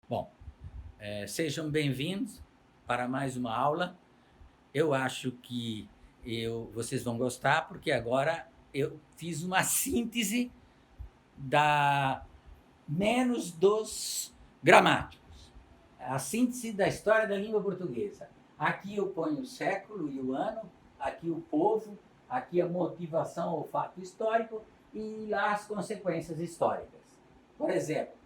Bom, sejam bem-vindos para mais uma aula. Eu acho que vocês vão gostar, porque agora eu fiz uma síntese da menos dos gramáticos, a síntese da história da língua portuguesa. Aqui eu ponho o século e o ano, aqui o povo, aqui a motivação ou fato histórico e lá as consequências históricas. Por exemplo,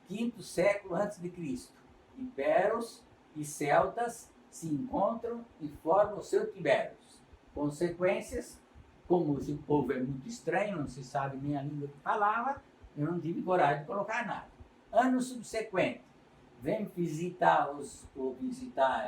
quinto século antes de Cristo, iberos e celtas se encontram e formam o seu Tibérios. Consequências, como o povo é muito estranho, não se sabe nem a língua que falava, eu não tive coragem de colocar nada. Ano subsequente, vem visitar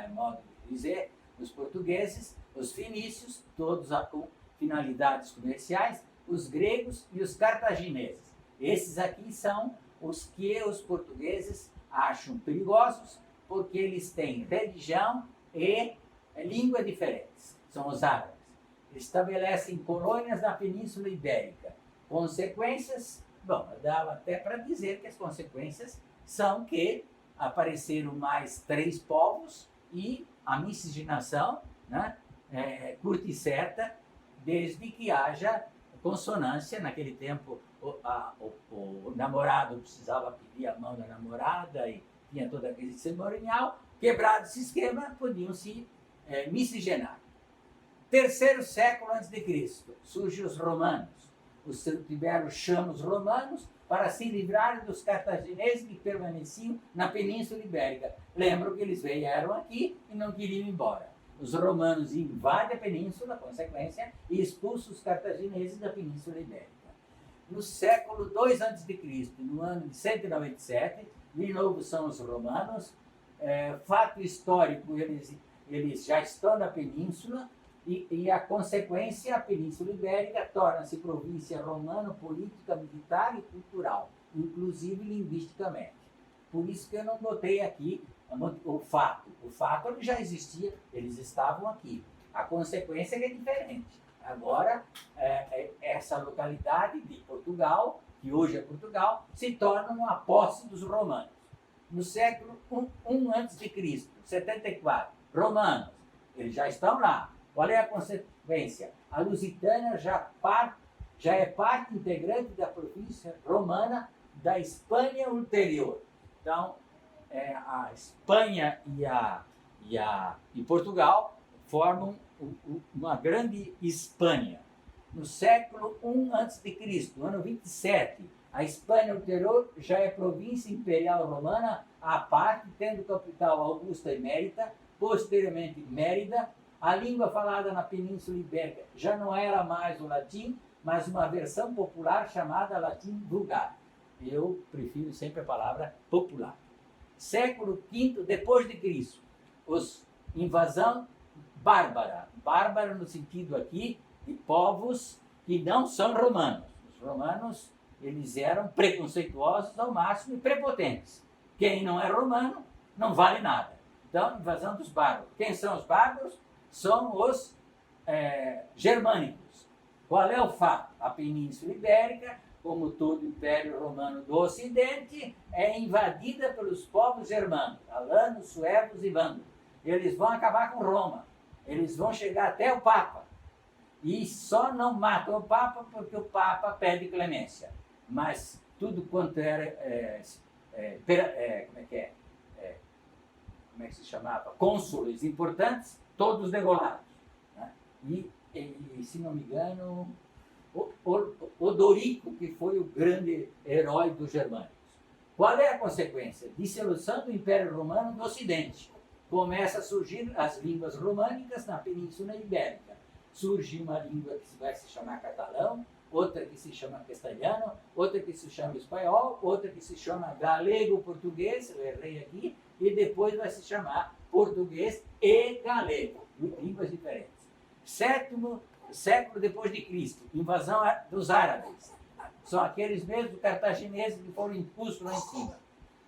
é modo de dizer, os portugueses, os fenícios, todos com finalidades comerciais, os gregos e os cartagineses. Esses aqui são os que os portugueses acham perigosos, porque eles têm religião e língua diferentes. São os árabes. Estabelecem colônias na Península Ibérica. Consequências, bom, dá até para dizer que as consequências são que apareceram mais 3 povos e a miscigenação, né, curta e certa, desde que haja consonância. Naquele tempo o namorado precisava pedir a mão da namorada e tinha todo aquele cerimonial. Quebrado esse esquema, podiam se miscigenar. Terceiro século antes de Cristo, surgem os romanos. O Santo Tibério chama os romanos para se livrarem dos cartagineses que permaneciam na Península Ibérica. Lembram que eles vieram aqui e não queriam ir embora. Os romanos invadem a península, consequência, e expulsam os cartagineses da Península Ibérica. No século II a.C., no ano de 197, de novo são os romanos. Fato histórico, eles já estão na península e a consequência, a Península Ibérica torna-se província romana, política, militar e cultural, inclusive linguisticamente. Por isso que eu não botei aqui o fato. O fato ele já existia, eles estavam aqui. A consequência é diferente. Agora, essa localidade de Portugal, que hoje é Portugal, se torna uma posse dos romanos. No século I a.C., 74, romanos, eles já estão lá. Qual é a consequência? A Lusitânia já é parte integrante da província romana da Espanha ulterior. Então, a Espanha e Portugal formam uma grande Espanha. No século I a.C., ano 27, a Espanha ulterior já é província imperial romana à parte, tendo capital Augusta e Mérida, posteriormente Mérida. A língua falada na Península Ibérica já não era mais o latim, mas uma versão popular chamada latim vulgar. Eu prefiro sempre a palavra popular. Século V depois de Cristo, invasão bárbara. Bárbara no sentido aqui de povos que não são romanos. Os romanos, eles eram preconceituosos ao máximo e prepotentes. Quem não é romano não vale nada. Então, invasão dos bárbaros. Quem são os bárbaros? São os germânicos. Qual é o fato? A Península Ibérica, como todo o Império Romano do Ocidente, é invadida pelos povos germânicos, alanos, suevos e vândalos. Eles vão acabar com Roma. Eles vão chegar até o Papa. E só não matam o Papa porque o Papa pede clemência. Mas tudo quanto era como é que se chamava? Cônsules importantes, todos degolados. Né? E, se não me engano, Odorico, que foi o grande herói dos germânicos. Qual é a consequência? Dissolução do Império Romano do Ocidente. Começa a surgir as línguas românicas na Península Ibérica. Surge uma língua que vai se chamar catalão, outra que se chama castelhano, outra que se chama espanhol, outra que se chama galego-português, eu errei aqui, e depois vai se chamar português e galego, línguas diferentes. Sétimo século depois de Cristo, invasão dos árabes. São aqueles mesmos cartagineses que foram impulsos lá em cima.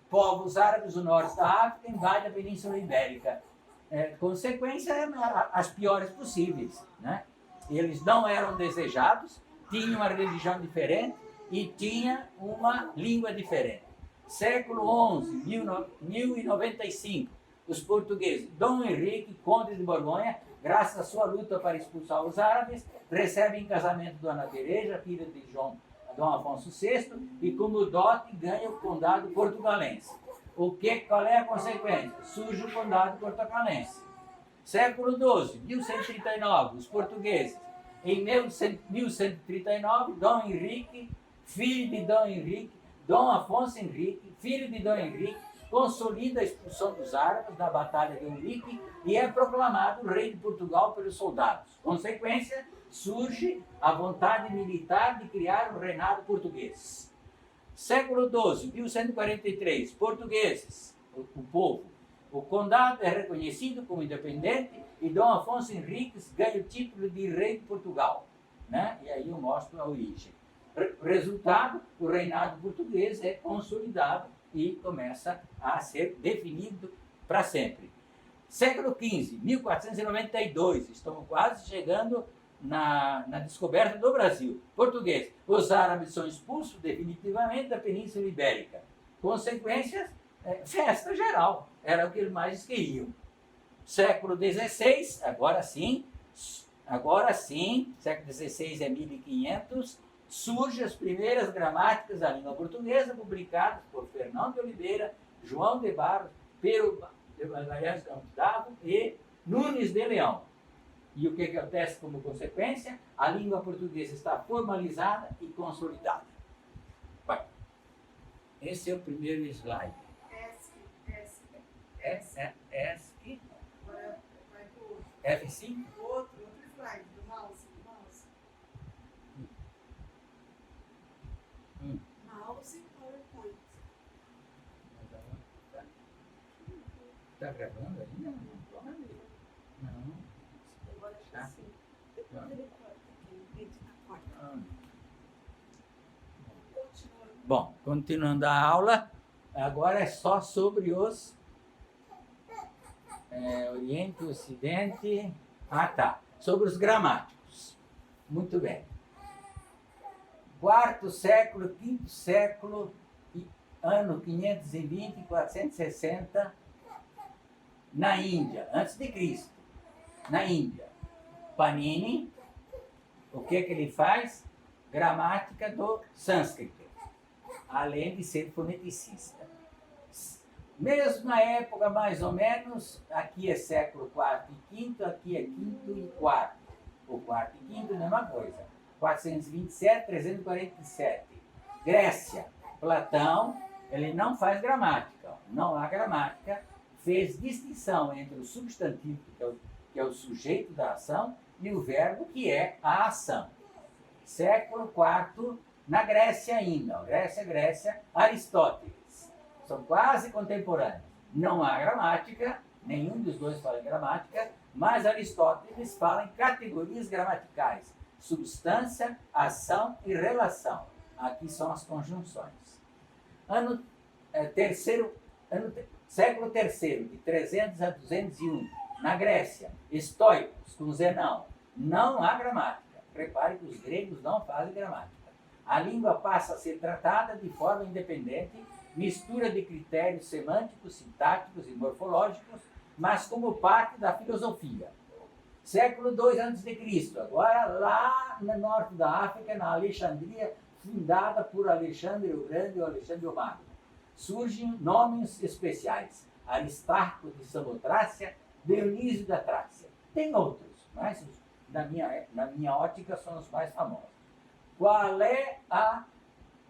Povos árabes do norte da África invadem a Península Ibérica. Consequência, as piores possíveis. Né? Eles não eram desejados, tinham uma religião diferente e tinham uma língua diferente. Século XI, 1095, os portugueses, Dom Henrique, conde de Borgonha, graças à sua luta para expulsar os árabes, recebe em casamento Dona Teresa, filha de Dom Afonso VI, e como dote ganha o condado portugalense. Qual é a consequência? Surge o condado portugalense. Século XII, 1139, os portugueses. Em 1139, Dom Henrique, filho de Dom Henrique, Dom Afonso Henrique, filho de Dom Henrique, consolida a expulsão dos árabes na Batalha de Henrique e é proclamado rei de Portugal pelos soldados. Consequência, surge a vontade militar de criar o reinado português. Século XII, 1143, portugueses, o povo. O condado é reconhecido como independente e Dom Afonso Henriques ganha o título de rei de Portugal. Né? E aí eu mostro a origem. Resultado, o reinado português é consolidado e começa a ser definido para sempre. Século XV, 1492, estamos quase chegando na descoberta do Brasil. Português, os árabes são expulsos definitivamente da Península Ibérica. Consequências, festa geral, era o que eles mais queriam. Século XVI, agora sim, século XVI é 1500, surgem as primeiras gramáticas da língua portuguesa, publicadas por Fernão de Oliveira, João de Barros, Pedro Magalhães Gustavo e Nunes de Leão. E o que acontece como consequência? A língua portuguesa está formalizada e consolidada. Vai. Esse é o primeiro slide. ESC. Agora vai para o outro. F5? Outro slide do mouse. Mouse PowerPoint. Está gravando ainda? Não. Agora acho que Tá. sim. Depois ele corta aqui, o vídeo na corta. Continua. Bom, continuando a aula, agora é só sobre os Oriente e Ocidente. Sobre os gramáticos. Muito bem. Quarto século, quinto século, ano 520 e 460, na Índia, antes de Cristo. Na Índia, Panini, o que ele faz? Gramática do sânscrito, além de ser foneticista. Mesma época, mais ou menos, aqui é século IV e V, aqui é quinto e quarto. O quarto e quinto, mesma coisa. 427, 347. Grécia, Platão, ele não faz gramática, não há gramática, fez distinção entre o substantivo, que é o sujeito da ação, e o verbo, que é a ação. Século IV, na Grécia ainda, Grécia, Aristóteles. São quase contemporâneos. Não há gramática, nenhum dos dois fala em gramática, mas Aristóteles fala em categorias gramaticais: substância, ação e relação. Aqui são as conjunções. Século III, de 300 a 201, na Grécia, estoicos, com Zenão. Não há gramática. Repare que os gregos não fazem gramática. A língua passa a ser tratada de forma independente, mistura de critérios semânticos, sintáticos e morfológicos, mas como parte da filosofia. Século II a.C., agora lá no norte da África, na Alexandria, fundada por Alexandre o Grande ou Alexandre o Magno. Surgem nomes especiais: Aristarco de Samotrácia, Dionísio da Trácia. Tem outros, mas na minha ótica são os mais famosos. Qual é a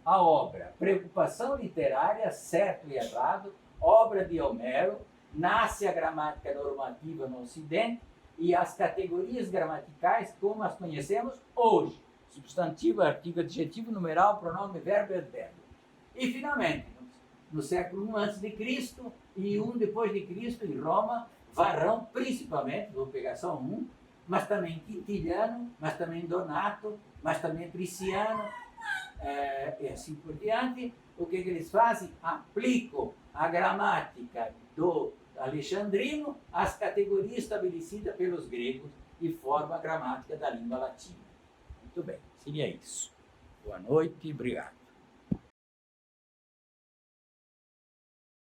obra? Preocupação literária, certo e errado, obra de Homero, nasce a gramática normativa no Ocidente e as categorias gramaticais como as conhecemos hoje: substantivo, artigo, adjetivo, numeral, pronome, verbo e advérbio. E, finalmente, no século I a.C. e I depois de Cristo, em Roma, Varrão, principalmente, vou pegar só um, mas também Quintiliano, mas também Donato, mas também Prisciano, e assim por diante. O que eles fazem? Aplicam a gramática do alexandrino às categorias estabelecidas pelos gregos e formam a gramática da língua latina. Muito bem, seria isso. Boa noite, obrigado.